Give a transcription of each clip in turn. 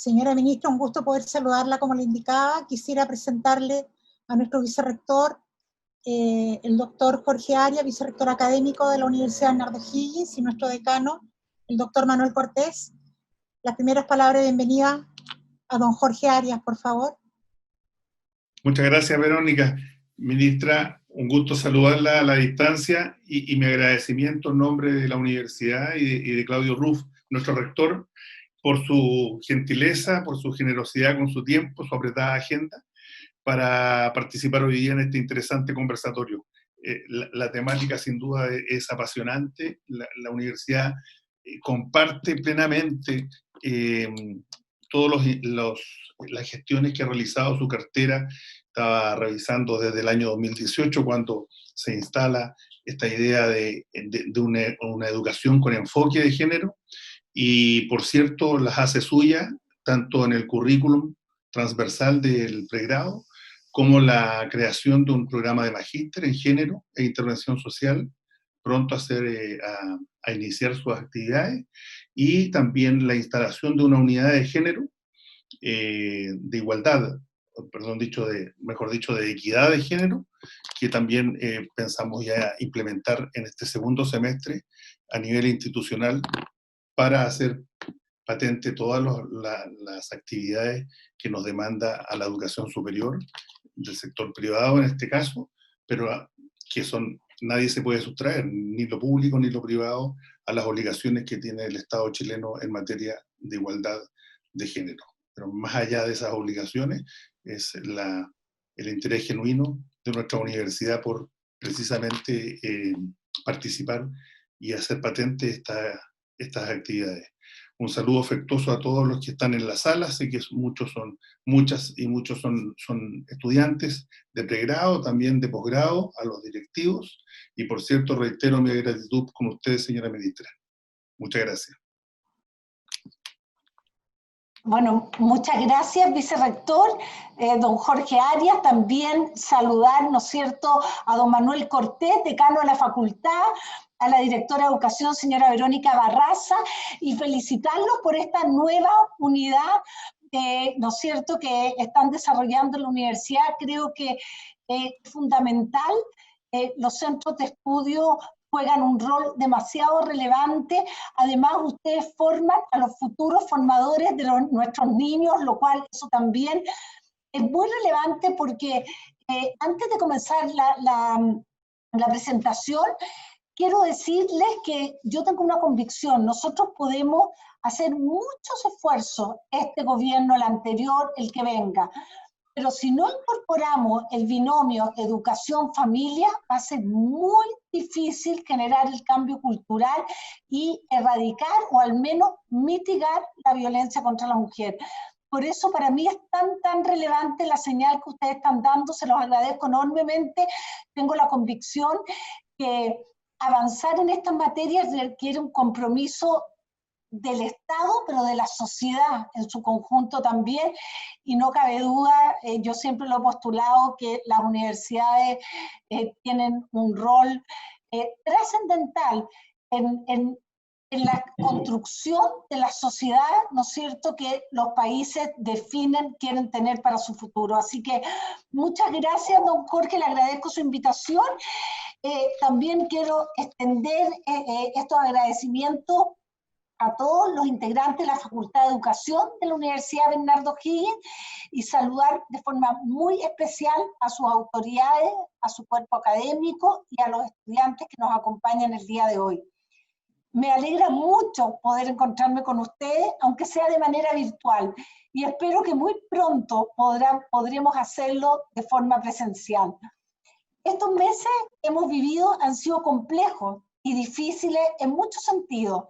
Señora ministra, un gusto poder saludarla como le indicaba. Quisiera presentarle a nuestro vicerrector, el doctor Jorge Arias, vicerrector académico de la Universidad Bernardo Higgins, y nuestro decano, el doctor Manuel Cortés. Las primeras palabras de bienvenida a don Jorge Arias, por favor. Muchas gracias, Verónica. Ministra, un gusto saludarla a la distancia y mi agradecimiento en nombre de la universidad y de Claudio Ruff, nuestro rector, por su gentileza, por su generosidad con su tiempo, su apretada agenda, para participar hoy día en este interesante conversatorio. La temática sin duda es apasionante. La universidad comparte plenamente todas las gestiones que ha realizado su cartera. Estaba revisando desde el año 2018, cuando se instala esta idea de una educación con enfoque de género, y por cierto las hace suyas, tanto en el currículum transversal del pregrado, como la creación de un programa de magíster en género e intervención social, pronto a iniciar sus actividades, y también la instalación de una unidad de género, de igualdad, mejor dicho, de equidad de género, que también pensamos ya implementar en este segundo semestre a nivel institucional para hacer patente todas las actividades que nos demanda a la educación superior, del sector privado en este caso, pero que nadie se puede sustraer, ni lo público ni lo privado, a las obligaciones que tiene el Estado chileno en materia de igualdad de género. Pero más allá de esas obligaciones, es el interés genuino de nuestra universidad por precisamente participar y hacer patente estas actividades. Un saludo afectuoso a todos los que están en la sala. Sé que muchos son estudiantes de pregrado, también de posgrado, a los directivos, y por cierto reitero mi gratitud con ustedes, señora ministra. Muchas gracias. Bueno, muchas gracias, vicerrector, don Jorge Arias. También saludar, ¿no es cierto?, a don Manuel Cortés, decano de la facultad, a la directora de educación, señora Verónica Barraza, y felicitarlos por esta nueva unidad, ¿no es cierto?, que están desarrollando en la universidad. Creo que es fundamental. Los centros de estudio juegan un rol demasiado relevante. Además, ustedes forman a los futuros formadores de nuestros niños, lo cual eso también es muy relevante, porque antes de comenzar la presentación, quiero decirles que yo tengo una convicción: nosotros podemos hacer muchos esfuerzos, este gobierno, el anterior, el que venga, pero si no incorporamos el binomio educación-familia, va a ser muy difícil generar el cambio cultural y erradicar o al menos mitigar la violencia contra la mujer. Por eso para mí es tan relevante la señal que ustedes están dando. Se los agradezco enormemente. Tengo la convicción que avanzar en estas materias requiere un compromiso del Estado, pero de la sociedad en su conjunto también, y no cabe duda, yo siempre lo he postulado, que las universidades tienen un rol trascendental en la construcción de la sociedad, ¿no es cierto?, que los países definen, quieren tener para su futuro. Así que muchas gracias, don Jorge, le agradezco su invitación. También quiero extender estos agradecimientos a todos los integrantes de la Facultad de Educación de la Universidad Bernardo Higgins, y saludar de forma muy especial a sus autoridades, a su cuerpo académico y a los estudiantes que nos acompañan el día de hoy. Me alegra mucho poder encontrarme con ustedes, aunque sea de manera virtual, y espero que muy pronto podremos hacerlo de forma presencial. Estos meses que hemos vivido han sido complejos y difíciles en muchos sentidos.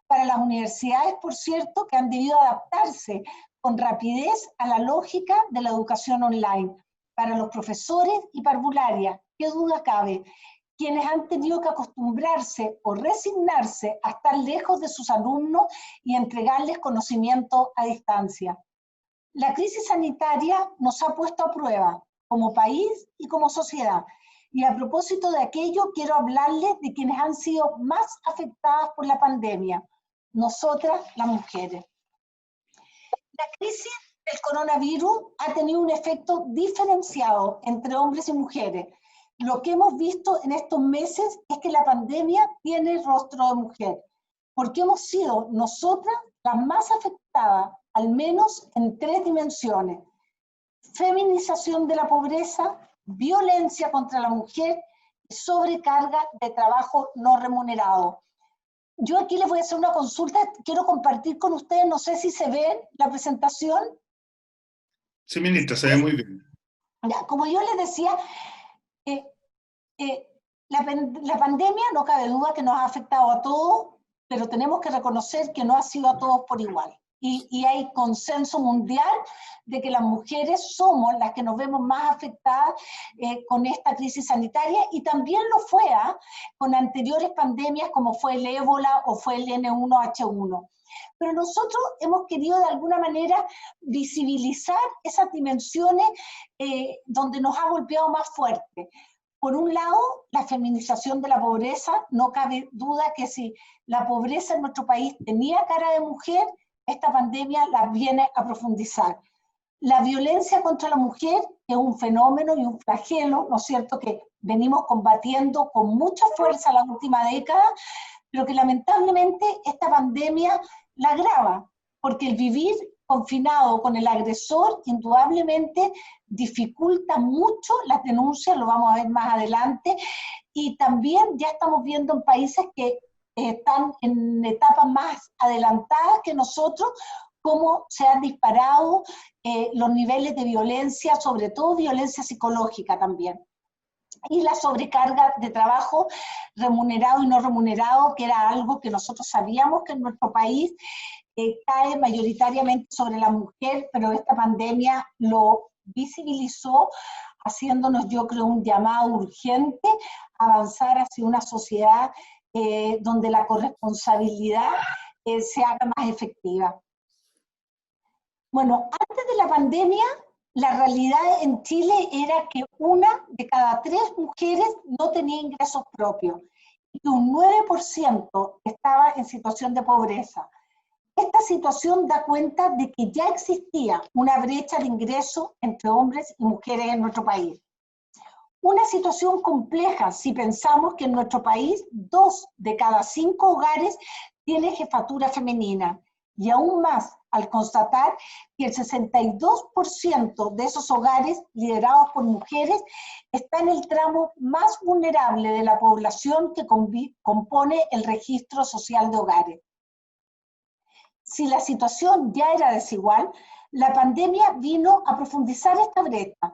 Para las universidades, por cierto, que han debido adaptarse con rapidez a la lógica de la educación online. Para los profesores y parvularias, qué duda cabe, quienes han tenido que acostumbrarse o resignarse a estar lejos de sus alumnos y entregarles conocimiento a distancia. La crisis sanitaria nos ha puesto a prueba, como país y como sociedad. Y a propósito de aquello, quiero hablarles de quienes han sido más afectadas por la pandemia: nosotras, las mujeres. La crisis del coronavirus ha tenido un efecto diferenciado entre hombres y mujeres. Lo que hemos visto en estos meses es que la pandemia tiene rostro de mujer, porque hemos sido nosotras las más afectadas, al menos en 3 dimensiones: feminización de la pobreza, violencia contra la mujer y sobrecarga de trabajo no remunerado. Yo aquí les voy a hacer una consulta, quiero compartir con ustedes, no sé si se ve la presentación. Sí, ministra, se ve muy bien. Ya, como yo les decía, la pandemia no cabe duda que nos ha afectado a todos, pero tenemos que reconocer que no ha sido a todos por igual. Y hay consenso mundial de que las mujeres somos las que nos vemos más afectadas con esta crisis sanitaria, y también lo fue con anteriores pandemias como fue el ébola o fue el N1H1. Pero nosotros hemos querido de alguna manera visibilizar esas dimensiones donde nos ha golpeado más fuerte. Por un lado, la feminización de la pobreza. No cabe duda que si la pobreza en nuestro país tenía cara de mujer, esta pandemia la viene a profundizar. La violencia contra la mujer es un fenómeno y un flagelo, ¿no es cierto?, que venimos combatiendo con mucha fuerza la última década, pero que lamentablemente esta pandemia la agrava, porque el vivir confinado con el agresor indudablemente dificulta mucho las denuncias, lo vamos a ver más adelante, y también ya estamos viendo en países que están en etapas más adelantadas que nosotros, cómo se han disparado los niveles de violencia, sobre todo violencia psicológica también. Y la sobrecarga de trabajo remunerado y no remunerado, que era algo que nosotros sabíamos que en nuestro país cae mayoritariamente sobre la mujer, pero esta pandemia lo visibilizó, haciéndonos, yo creo, un llamado urgente a avanzar hacia una sociedad donde la corresponsabilidad se haga más efectiva. Bueno, antes de la pandemia, la realidad en Chile era que 1 de cada 3 mujeres no tenía ingresos propios y que un 9% estaba en situación de pobreza. Esta situación da cuenta de que ya existía una brecha de ingreso entre hombres y mujeres en nuestro país. Una situación compleja si pensamos que en nuestro país 2 de cada 5 hogares tiene jefatura femenina, y aún más al constatar que el 62% de esos hogares liderados por mujeres está en el tramo más vulnerable de la población que compone el registro social de hogares. Si la situación ya era desigual, la pandemia vino a profundizar esta brecha.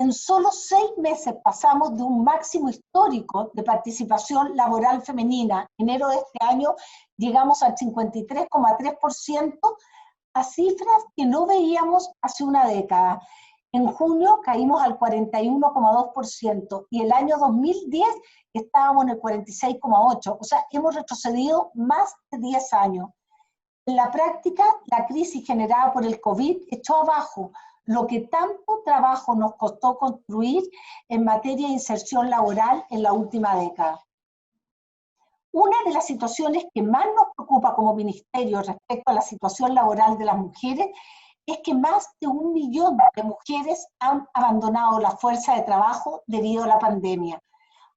En solo 6 meses pasamos de un máximo histórico de participación laboral femenina. En enero de este año llegamos al 53,3%, a cifras que no veíamos hace una década. En junio caímos al 41,2% y el año 2010 estábamos en el 46,8%. O sea, hemos retrocedido más de 10 años. En la práctica, la crisis generada por el COVID echó abajo lo que tanto trabajo nos costó construir en materia de inserción laboral en la última década. Una de las situaciones que más nos preocupa como ministerio respecto a la situación laboral de las mujeres es que más de 1 millón de mujeres han abandonado la fuerza de trabajo debido a la pandemia.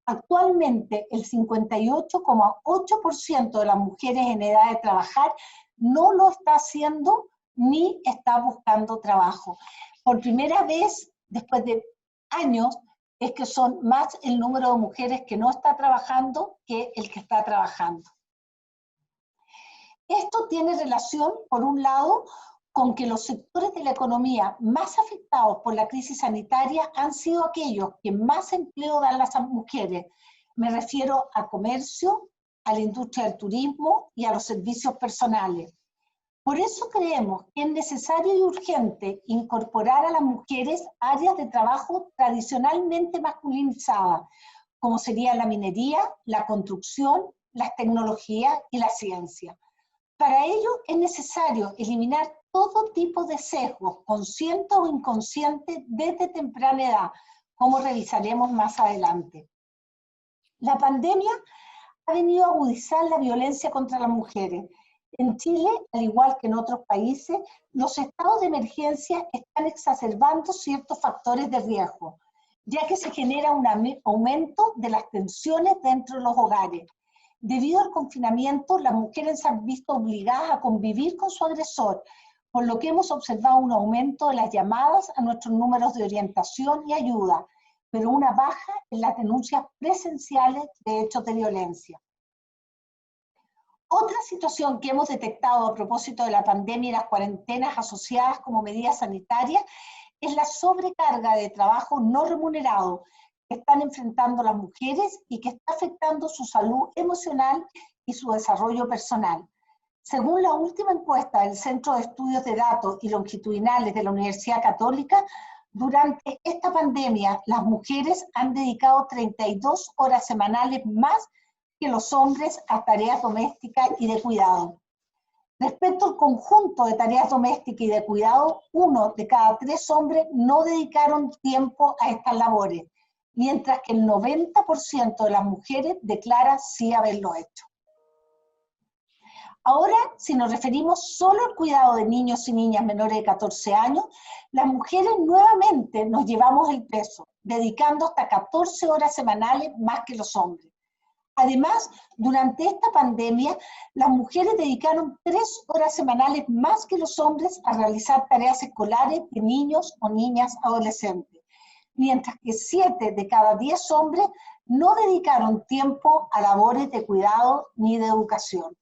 Actualmente, el 58,8% de las mujeres en edad de trabajar no lo está haciendo ni está buscando trabajo. Por primera vez, después de años, es que son más el número de mujeres que no está trabajando que el que está trabajando. Esto tiene relación, por un lado, con que los sectores de la economía más afectados por la crisis sanitaria han sido aquellos que más empleo dan las mujeres. Me refiero al comercio, a la industria del turismo y a los servicios personales. Por eso creemos que es necesario y urgente incorporar a las mujeres a áreas de trabajo tradicionalmente masculinizadas, como sería la minería, la construcción, las tecnologías y la ciencia. Para ello es necesario eliminar todo tipo de sesgos, conscientes o inconscientes, desde temprana edad, como revisaremos más adelante. La pandemia ha venido a agudizar la violencia contra las mujeres. En Chile, al igual que en otros países, los estados de emergencia están exacerbando ciertos factores de riesgo, ya que se genera un aumento de las tensiones dentro de los hogares. Debido al confinamiento, las mujeres se han visto obligadas a convivir con su agresor, por lo que hemos observado un aumento de las llamadas a nuestros números de orientación y ayuda, pero una baja en las denuncias presenciales de hechos de violencia. Otra situación que hemos detectado a propósito de la pandemia y las cuarentenas asociadas como medidas sanitarias es la sobrecarga de trabajo no remunerado que están enfrentando las mujeres y que está afectando su salud emocional y su desarrollo personal. Según la última encuesta del Centro de Estudios de Datos y Longitudinales de la Universidad Católica, durante esta pandemia las mujeres han dedicado 32 horas semanales más que los hombres a tareas domésticas y de cuidado. Respecto al conjunto de tareas domésticas y de cuidado, 1 de cada 3 hombres no dedicaron tiempo a estas labores, mientras que el 90% de las mujeres declara sí haberlo hecho. Ahora, si nos referimos solo al cuidado de niños y niñas menores de 14 años, las mujeres nuevamente nos llevamos el peso, dedicando hasta 14 horas semanales más que los hombres. Además, durante esta pandemia, las mujeres dedicaron 3 horas semanales más que los hombres a realizar tareas escolares de niños o niñas adolescentes, mientras que 7 de cada 10 hombres no dedicaron tiempo a labores de cuidado ni de educación.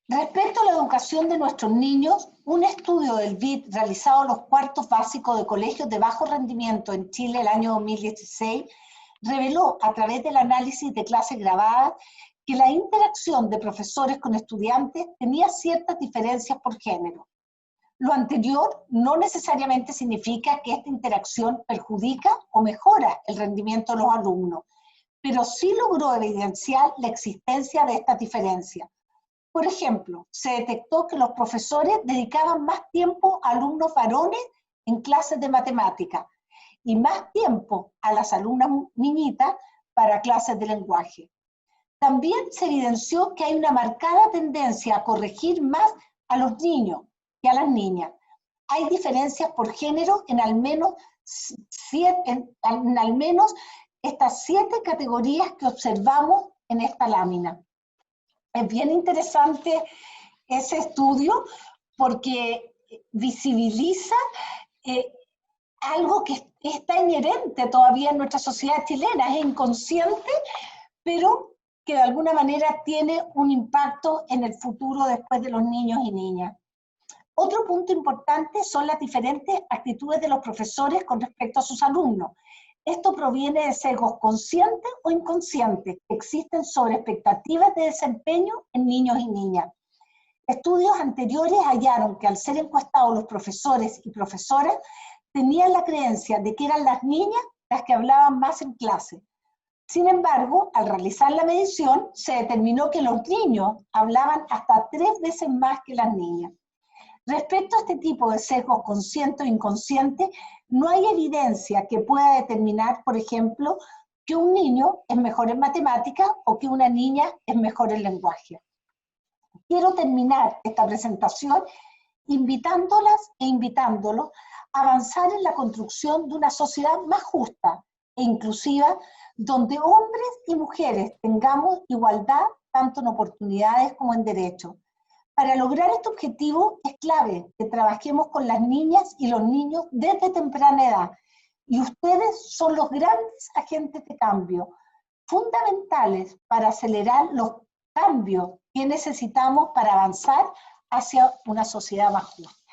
Respecto a la educación de nuestros niños, un estudio del BID realizado en los cuartos básicos de colegios de bajo rendimiento en Chile el año 2016 reveló a través del análisis de clases grabadas que la interacción de profesores con estudiantes tenía ciertas diferencias por género. Lo anterior no necesariamente significa que esta interacción perjudica o mejora el rendimiento de los alumnos, pero sí logró evidenciar la existencia de estas diferencias. Por ejemplo, se detectó que los profesores dedicaban más tiempo a alumnos varones en clases de matemática y más tiempo a las alumnas niñitas para clases de lenguaje. También se evidenció que hay una marcada tendencia a corregir más a los niños que a las niñas. Hay diferencias por género en al menos estas 7 categorías que observamos en esta lámina. Es bien interesante ese estudio porque visibiliza algo que está inherente todavía en nuestra sociedad chilena, es inconsciente, pero que de alguna manera tiene un impacto en el futuro después de los niños y niñas. Otro punto importante son las diferentes actitudes de los profesores con respecto a sus alumnos. Esto proviene de sesgos conscientes o inconscientes que existen sobre expectativas de desempeño en niños y niñas. Estudios anteriores hallaron que al ser encuestados los profesores y profesoras, tenían la creencia de que eran las niñas las que hablaban más en clase. Sin embargo, al realizar la medición, se determinó que los niños hablaban hasta 3 veces más que las niñas. Respecto a este tipo de sesgos conscientes o inconscientes, no hay evidencia que pueda determinar, por ejemplo, que un niño es mejor en matemáticas o que una niña es mejor en lenguaje. Quiero terminar esta presentación invitándolas e invitándolos a avanzar en la construcción de una sociedad más justa e inclusiva, donde hombres y mujeres tengamos igualdad tanto en oportunidades como en derechos. Para lograr este objetivo es clave que trabajemos con las niñas y los niños desde temprana edad. Y ustedes son los grandes agentes de cambio, fundamentales para acelerar los cambios que necesitamos para avanzar hacia una sociedad más justa.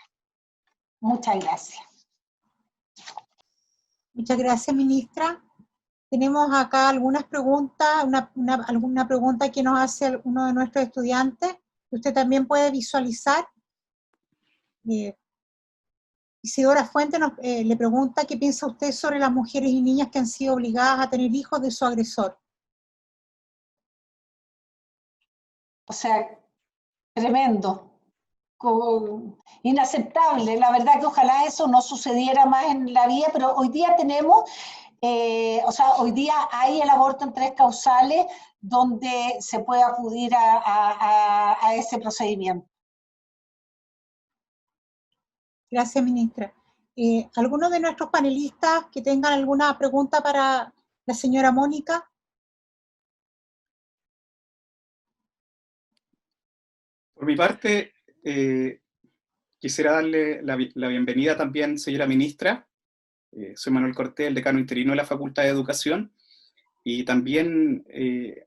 Muchas gracias. Muchas gracias, ministra. Tenemos acá algunas preguntas, alguna pregunta que nos hace uno de nuestros estudiantes, que usted también puede visualizar. Isidora Fuente le pregunta qué piensa usted sobre las mujeres y niñas que han sido obligadas a tener hijos de su agresor. O sea, tremendo. Inaceptable, la verdad que ojalá eso no sucediera más en la vida, pero hoy día tenemos O sea, hoy día hay el aborto en 3 causales donde se puede acudir a ese procedimiento. Gracias, ministra. ¿Alguno de nuestros panelistas que tengan alguna pregunta para la señora Mónica? Por mi parte, quisiera darle la bienvenida también, señora ministra. Soy Manuel Cortés, el decano interino de la Facultad de Educación. Y también,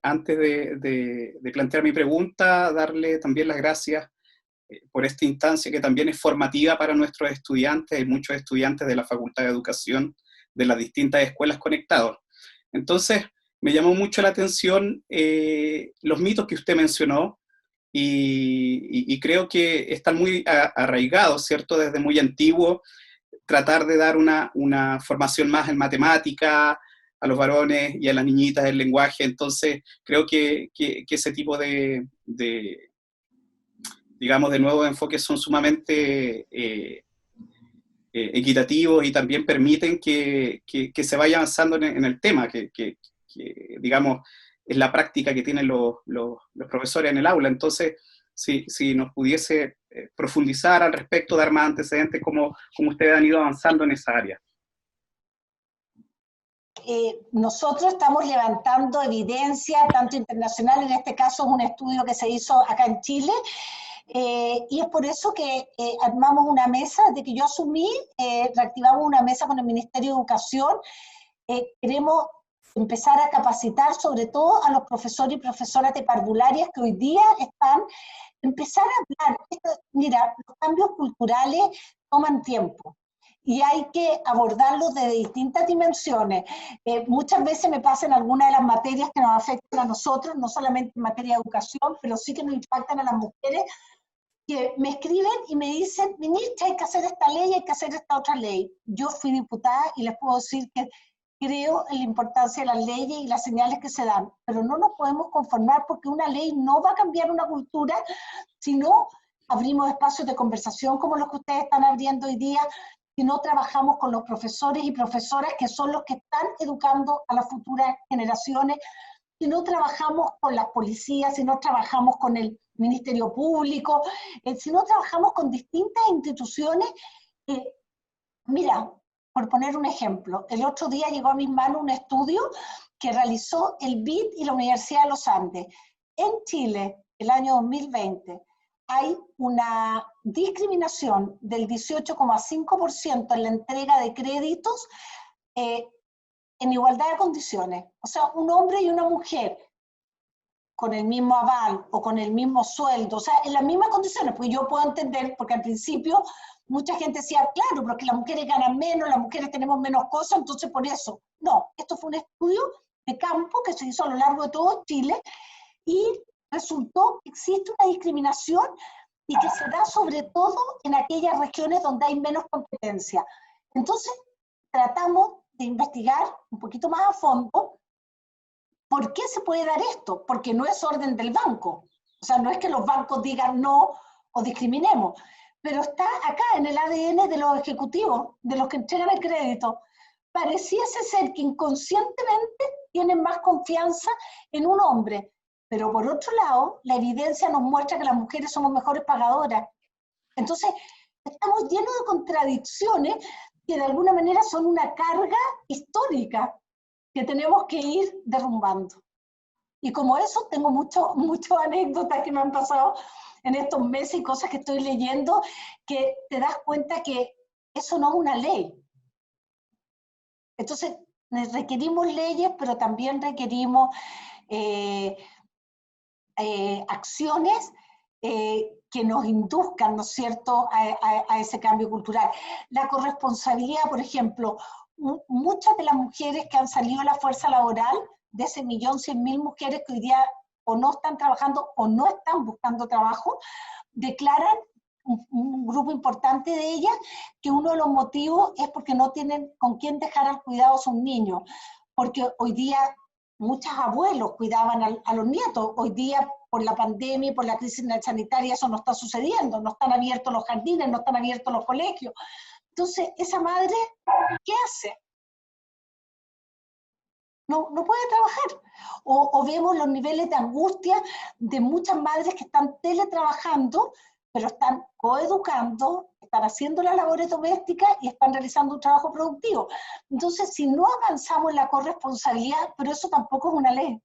antes de plantear mi pregunta, darle también las gracias por esta instancia que también es formativa para nuestros estudiantes. Hay muchos estudiantes de la Facultad de Educación de las distintas escuelas conectados. Entonces, me llamó mucho la atención los mitos que usted mencionó, y creo que están muy arraigados, ¿cierto? Desde muy antiguo, tratar de dar una formación más en matemática a los varones y a las niñitas del lenguaje. Entonces, creo que ese tipo digamos, de nuevos enfoques son sumamente equitativos y también permiten que se vaya avanzando en el tema, que digamos, es la práctica que tienen los profesores en el aula. Entonces, si nos pudiese profundizar al respecto, dar más antecedentes, cómo ustedes han ido avanzando en esa área. Nosotros estamos levantando evidencia, tanto internacional, en este caso un estudio que se hizo acá en Chile, y es por eso que armamos una mesa, desde que yo asumí, reactivamos una mesa con el Ministerio de Educación. Queremos empezar a capacitar sobre todo a los profesores y profesoras de parvularias que hoy día están, empezar a hablar. Mira, los cambios culturales toman tiempo y hay que abordarlos desde distintas dimensiones. Muchas veces me pasa en algunas de las materias que nos afectan a nosotros, no solamente en materia de educación, pero sí que nos impactan a las mujeres, que me escriben y me dicen, ministra, hay que hacer esta ley, hay que hacer esta otra ley. Yo fui diputada y les puedo decir que creo en la importancia de las leyes y las señales que se dan, pero no nos podemos conformar porque una ley no va a cambiar una cultura, si no abrimos espacios de conversación como los que ustedes están abriendo hoy día, si no trabajamos con los profesores y profesoras que son los que están educando a las futuras generaciones, si no trabajamos con las policías, si no trabajamos con el Ministerio Público, si no trabajamos con distintas instituciones. Mira, por poner un ejemplo, el otro día llegó a mis manos un estudio que realizó el BID y la Universidad de los Andes. En Chile, el año 2020, hay una discriminación del 18,5% en la entrega de créditos en igualdad de condiciones. O sea, un hombre y una mujer con el mismo aval o con el mismo sueldo, o sea, en las mismas condiciones, pues yo puedo entender, porque al principio mucha gente decía, claro, porque las mujeres ganan menos, las mujeres tenemos menos cosas, entonces por eso. No, esto fue un estudio de campo que se hizo a lo largo de todo Chile y resultó que existe una discriminación y que se da sobre todo en aquellas regiones donde hay menos competencia. Entonces, tratamos de investigar un poquito más a fondo por qué se puede dar esto, porque no es orden del banco. O sea, no es que los bancos digan no o discriminemos, pero está acá en el ADN de los ejecutivos, de los que entregan el crédito. Pareciese ser que inconscientemente tienen más confianza en un hombre, pero por otro lado, la evidencia nos muestra que las mujeres somos mejores pagadoras. Entonces, estamos llenos de contradicciones que de alguna manera son una carga histórica que tenemos que ir derrumbando. Y como eso, tengo muchas anécdotas que me han pasado en estos meses y cosas que estoy leyendo, que te das cuenta que eso no es una ley. Entonces, requerimos leyes, pero también requerimos acciones que nos induzcan, ¿no es cierto?, a ese cambio cultural. La corresponsabilidad, por ejemplo, muchas de las mujeres que han salido a la fuerza laboral, de ese 1.100.000 mujeres que hoy día o no están trabajando o no están buscando trabajo, declaran, un grupo importante de ellas, que uno de los motivos es porque no tienen con quién dejar al cuidado a sus niños, porque hoy día muchos abuelos cuidaban a los nietos, hoy día por la pandemia y por la crisis sanitaria eso no está sucediendo, no están abiertos los jardines, no están abiertos los colegios. Entonces, esa madre, ¿qué hace? no puede trabajar. O vemos los niveles de angustia de muchas madres que están teletrabajando, pero están coeducando, están haciendo las labores domésticas y están realizando un trabajo productivo. Entonces, si no avanzamos en la corresponsabilidad, pero eso tampoco es una ley.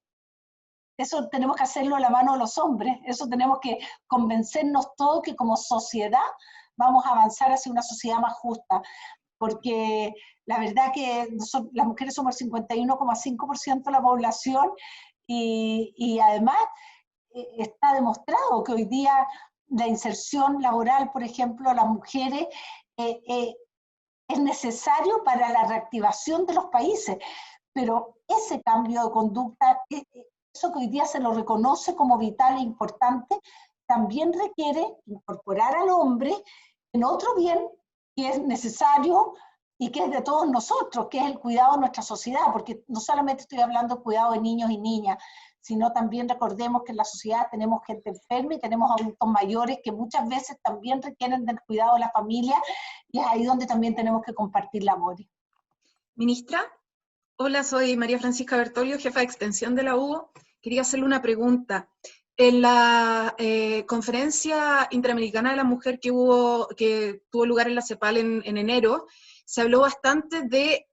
Eso tenemos que hacerlo a la mano de los hombres, eso tenemos que convencernos todos que como sociedad vamos a avanzar hacia una sociedad más justa, porque la verdad que las mujeres somos el 51,5% de la población y además está demostrado que hoy día la inserción laboral, por ejemplo, a las mujeres es necesario para la reactivación de los países, pero ese cambio de conducta, eso que hoy día se lo reconoce como vital e importante, también requiere incorporar al hombre en otro bien que es necesario y que es de todos nosotros, que es el cuidado de nuestra sociedad, porque no solamente estoy hablando de cuidado de niños y niñas, sino también recordemos que en la sociedad tenemos gente enferma y tenemos adultos mayores que muchas veces también requieren del cuidado de la familia, y es ahí donde también tenemos que compartir labores. Ministra, hola, soy María Francisca Bertolio, jefa de extensión de la UBO. Quería hacerle una pregunta. En la conferencia interamericana de la mujer que tuvo lugar en la CEPAL en enero, se habló bastante de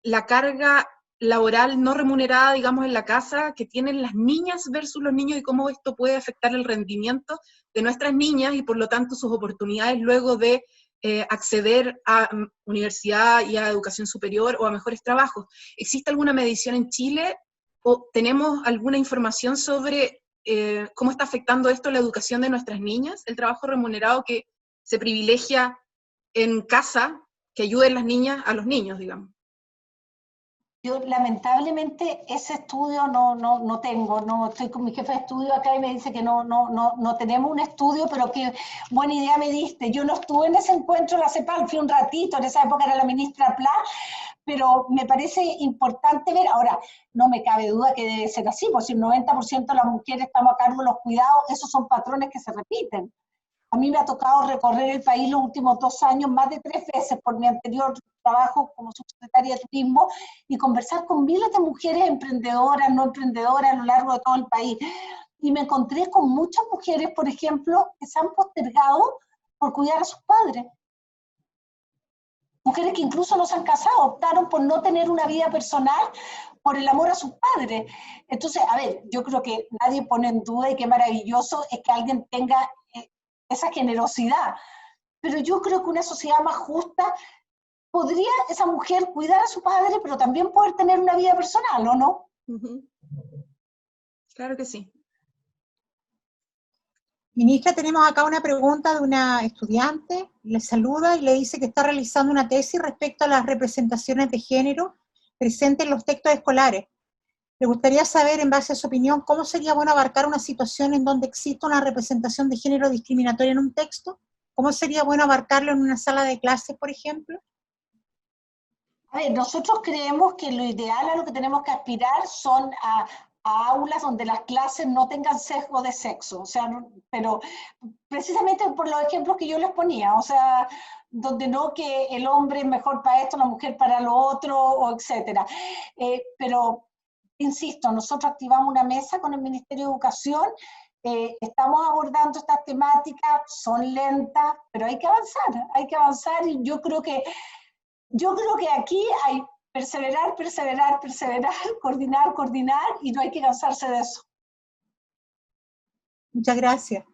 la carga laboral no remunerada, digamos, en la casa que tienen las niñas versus los niños y cómo esto puede afectar el rendimiento de nuestras niñas y por lo tanto sus oportunidades luego de acceder a universidad y a educación superior o a mejores trabajos. ¿Existe alguna medición en Chile o tenemos alguna información sobre cómo está afectando esto la educación de nuestras niñas, el trabajo remunerado que se privilegia en casa, que ayuden las niñas a los niños, digamos? Yo lamentablemente ese estudio no tengo, no estoy con mi jefe de estudio acá y me dice que no tenemos un estudio, pero qué buena idea me diste. Yo no estuve en ese encuentro de la CEPAL, fui un ratito, en esa época era la ministra Pla, pero me parece importante ver, ahora no me cabe duda que debe ser así, porque si el 90% de las mujeres estamos a cargo de los cuidados, esos son patrones que se repiten. A mí me ha tocado recorrer el país los últimos 2 años más de 3 veces por mi anterior trabajo como subsecretaria de Turismo y conversar con miles de mujeres emprendedoras, no emprendedoras a lo largo de todo el país. Y me encontré con muchas mujeres, por ejemplo, que se han postergado por cuidar a sus padres. Mujeres que incluso no se han casado, optaron por no tener una vida personal por el amor a sus padres. Entonces, a ver, yo creo que nadie pone en duda y qué maravilloso es que alguien tenga esa generosidad, pero yo creo que una sociedad más justa podría esa mujer cuidar a su padre, pero también poder tener una vida personal, ¿o no? Claro que sí. Ministra, tenemos acá una pregunta de una estudiante, le saluda y le dice que está realizando una tesis respecto a las representaciones de género presentes en los textos escolares. Le gustaría saber, en base a su opinión, cómo sería bueno abarcar una situación en donde exista una representación de género discriminatoria en un texto. ¿Cómo sería bueno abarcarlo en una sala de clases, por ejemplo? A ver, nosotros creemos que lo ideal a lo que tenemos que aspirar son a aulas donde las clases no tengan sesgo de sexo, o sea, pero precisamente por los ejemplos que yo les ponía, o sea, donde no que el hombre es mejor para esto, la mujer para lo otro, o etcétera. Pero insisto, nosotros activamos una mesa con el Ministerio de Educación, estamos abordando estas temáticas, son lentas, pero hay que avanzar y yo creo que aquí hay perseverar, coordinar y no hay que cansarse de eso. Muchas gracias.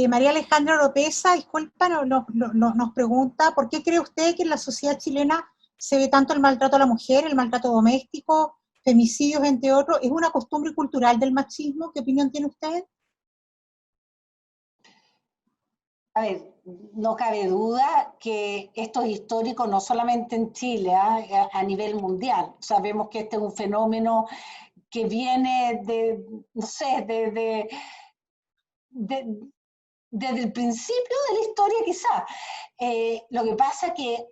María Alejandra Oropesa, disculpa, nos pregunta, ¿por qué cree usted que en la sociedad chilena se ve tanto el maltrato a la mujer, el maltrato doméstico, femicidios, entre otros? ¿Es una costumbre cultural del machismo? ¿Qué opinión tiene usted? A ver, no cabe duda que esto es histórico no solamente en Chile, a nivel mundial. Sabemos que este es un fenómeno que viene desde el principio de la historia quizá. Lo que pasa es que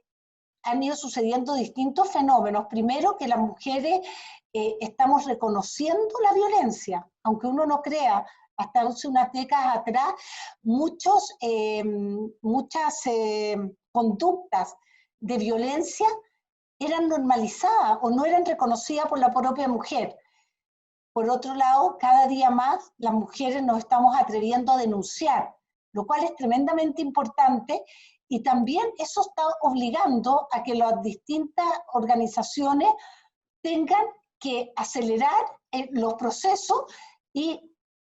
han ido sucediendo distintos fenómenos. Primero, que las mujeres estamos reconociendo la violencia, aunque uno no crea. Hasta hace unas décadas atrás, muchas conductas de violencia eran normalizadas o no eran reconocidas por la propia mujer. Por otro lado, cada día más las mujeres nos estamos atreviendo a denunciar, lo cual es tremendamente importante, y también eso está obligando a que las distintas organizaciones tengan que acelerar los procesos y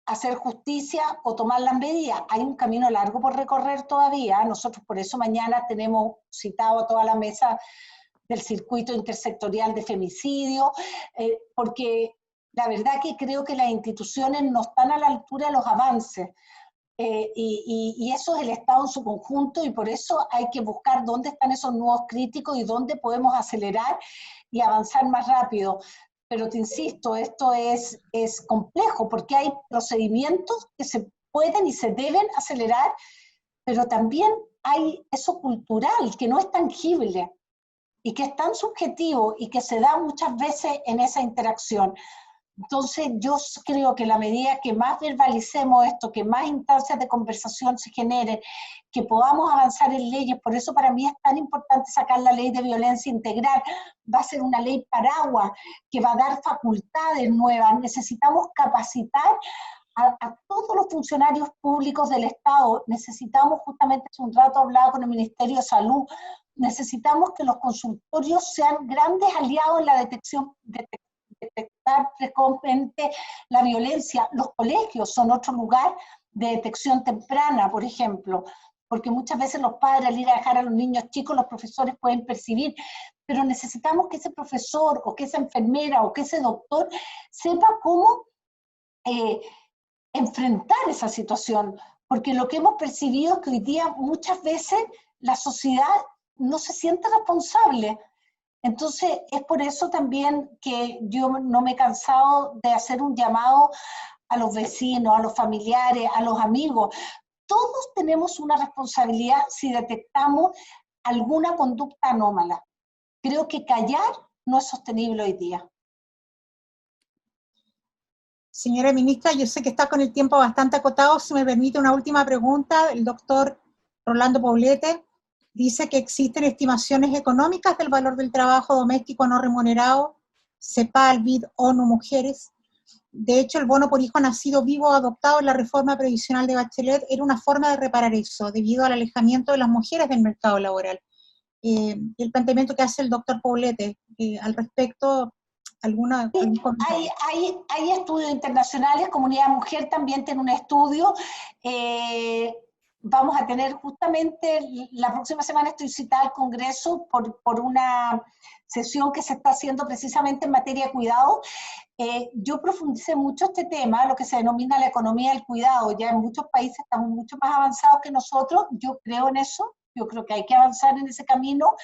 hacer justicia o tomar las medidas. Hay un camino largo por recorrer todavía. Nosotros por eso mañana tenemos citado a toda la mesa del circuito intersectorial de femicidio, porque la verdad que creo que las instituciones no están a la altura de los avances. Y eso es el Estado en su conjunto, y por eso hay que buscar dónde están esos nuevos críticos y dónde podemos acelerar y avanzar más rápido. Pero te insisto, esto es complejo, porque hay procedimientos que se pueden y se deben acelerar, pero también hay eso cultural que no es tangible y que es tan subjetivo y que se da muchas veces en esa interacción. Entonces yo creo que la medida que más verbalicemos esto, que más instancias de conversación se generen, que podamos avanzar en leyes, por eso para mí es tan importante sacar la ley de violencia integral, va a ser una ley paraguas que va a dar facultades nuevas, necesitamos capacitar a todos los funcionarios públicos del Estado, necesitamos, justamente hace un rato hablaba con el Ministerio de Salud, necesitamos que los consultorios sean grandes aliados en la detectar precozmente la violencia. Los colegios son otro lugar de detección temprana, por ejemplo, porque muchas veces los padres, al ir a dejar a los niños chicos, los profesores pueden percibir, pero necesitamos que ese profesor o que esa enfermera o que ese doctor sepa cómo enfrentar esa situación, porque lo que hemos percibido es que hoy día muchas veces la sociedad no se siente responsable. Entonces, es por eso también que yo no me he cansado de hacer un llamado a los vecinos, a los familiares, a los amigos. Todos tenemos una responsabilidad si detectamos alguna conducta anómala. Creo que callar no es sostenible hoy día. Señora ministra, yo sé que está con el tiempo bastante acotado. Si me permite una última pregunta, el doctor Rolando Poblete dice que existen estimaciones económicas del valor del trabajo doméstico no remunerado, CEPAL, BID, ONU, Mujeres. De hecho, el bono por hijo nacido vivo adoptado en la reforma previsional de Bachelet era una forma de reparar eso, debido al alejamiento de las mujeres del mercado laboral. El planteamiento que hace el doctor Poblete al respecto, hay estudios internacionales, Comunidad Mujer también tiene un estudio. Vamos a tener justamente, la próxima semana estoy citada al Congreso por una sesión que se está haciendo precisamente en materia de cuidado. Yo profundicé mucho este tema, lo que se denomina la economía del cuidado. Ya en muchos países estamos mucho más avanzados que nosotros, yo creo en eso, yo creo que hay que avanzar en ese camino.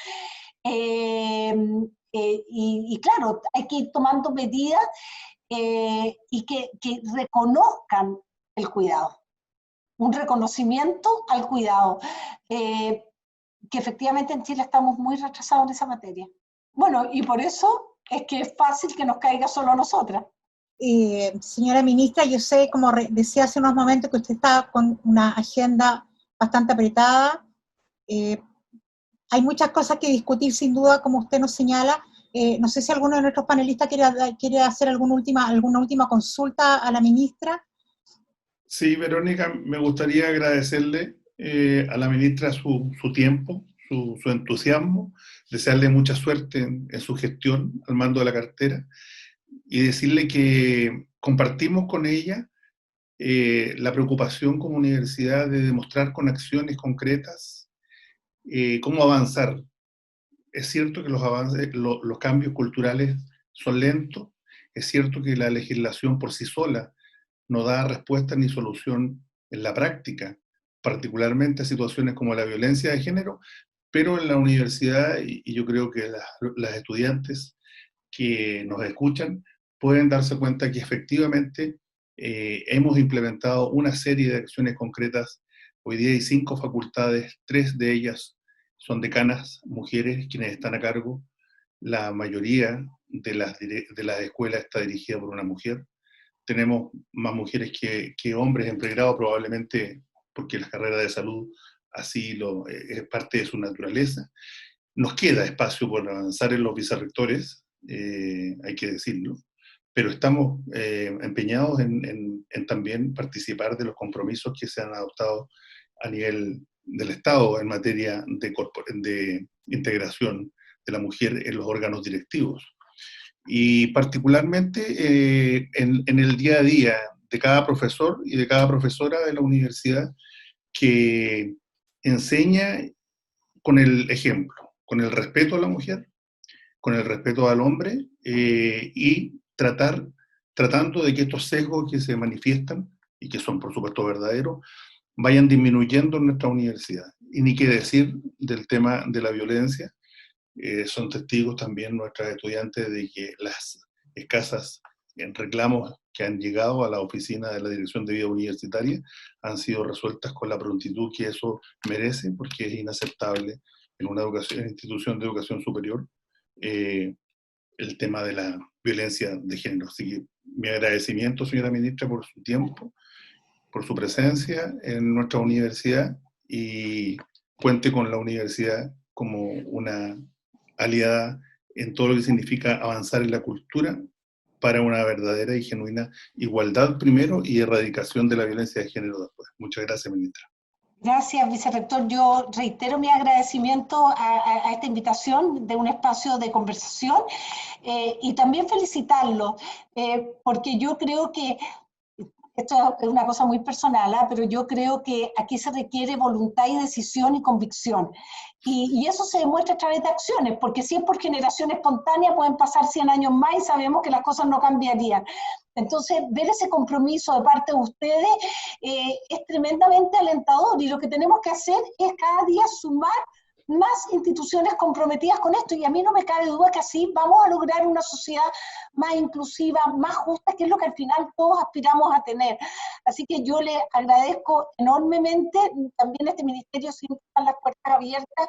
Y claro, hay que ir tomando medidas y que reconozcan el cuidado. Un reconocimiento al cuidado, que efectivamente en Chile estamos muy retrasados en esa materia. Bueno, y por eso es que es fácil que nos caiga solo a nosotras. Señora ministra, yo sé, como decía hace unos momentos, que usted está con una agenda bastante apretada. Hay muchas cosas que discutir, sin duda, como usted nos señala. No sé si alguno de nuestros panelistas quiere hacer alguna última consulta a la ministra. Sí, Verónica, me gustaría agradecerle a la ministra su tiempo, su entusiasmo, desearle mucha suerte en su gestión al mando de la cartera y decirle que compartimos con ella la preocupación como universidad de demostrar con acciones concretas cómo avanzar. Es cierto que los cambios culturales son lentos, es cierto que la legislación por sí sola no da respuesta ni solución en la práctica, particularmente a situaciones como la violencia de género, pero en la universidad, y yo creo que las estudiantes que nos escuchan pueden darse cuenta que efectivamente hemos implementado una serie de acciones concretas. Hoy día hay 5 facultades, 3 de ellas son decanas mujeres quienes están a cargo. La mayoría de las escuelas está dirigida por una mujer. Tenemos más mujeres que hombres en pregrado, probablemente porque la carrera de salud así es parte de su naturaleza. Nos queda espacio por avanzar en los vicerrectores, hay que decirlo, pero estamos empeñados en también participar de los compromisos que se han adoptado a nivel del Estado en materia de integración de la mujer en los órganos directivos. Y particularmente en el día a día de cada profesor y de cada profesora de la universidad, que enseña con el ejemplo, con el respeto a la mujer, con el respeto al hombre, y tratando de que estos sesgos que se manifiestan, y que son por supuesto verdaderos, vayan disminuyendo en nuestra universidad. Y ni qué decir del tema de la violencia. Son testigos también nuestras estudiantes de que las escasas reclamos que han llegado a la oficina de la Dirección de Vida Universitaria han sido resueltas con la prontitud que eso merece, porque es inaceptable en una institución de educación superior el tema de la violencia de género. Así que mi agradecimiento, señora ministra, por su tiempo, por su presencia en nuestra universidad, y cuente con la universidad como una aliada en todo lo que significa avanzar en la cultura para una verdadera y genuina igualdad primero y erradicación de la violencia de género después. Muchas gracias, ministra. Gracias, vicerrector. Yo reitero mi agradecimiento a esta invitación de un espacio de conversación y también felicitarlo, porque yo creo que, esto es una cosa muy personal, pero yo creo que aquí se requiere voluntad y decisión y convicción. Y eso se demuestra a través de acciones, porque si es por generación espontánea pueden pasar 100 años más y sabemos que las cosas no cambiarían. Entonces, ver ese compromiso de parte de ustedes es tremendamente alentador, y lo que tenemos que hacer es cada día sumar más instituciones comprometidas con esto, y a mí no me cabe duda que así vamos a lograr una sociedad más inclusiva, más justa, que es lo que al final todos aspiramos a tener. Así que yo le agradezco enormemente, también este ministerio siempre está las puertas abiertas.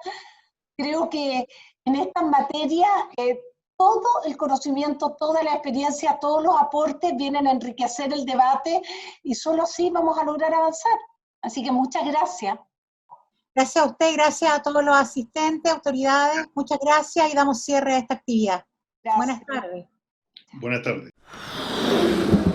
Creo que en estas materias todo el conocimiento, toda la experiencia, todos los aportes vienen a enriquecer el debate, y solo así vamos a lograr avanzar. Así que muchas gracias. Gracias a usted, gracias a todos los asistentes, autoridades, muchas gracias, y damos cierre a esta actividad. Gracias. Buenas tardes. Buenas tardes.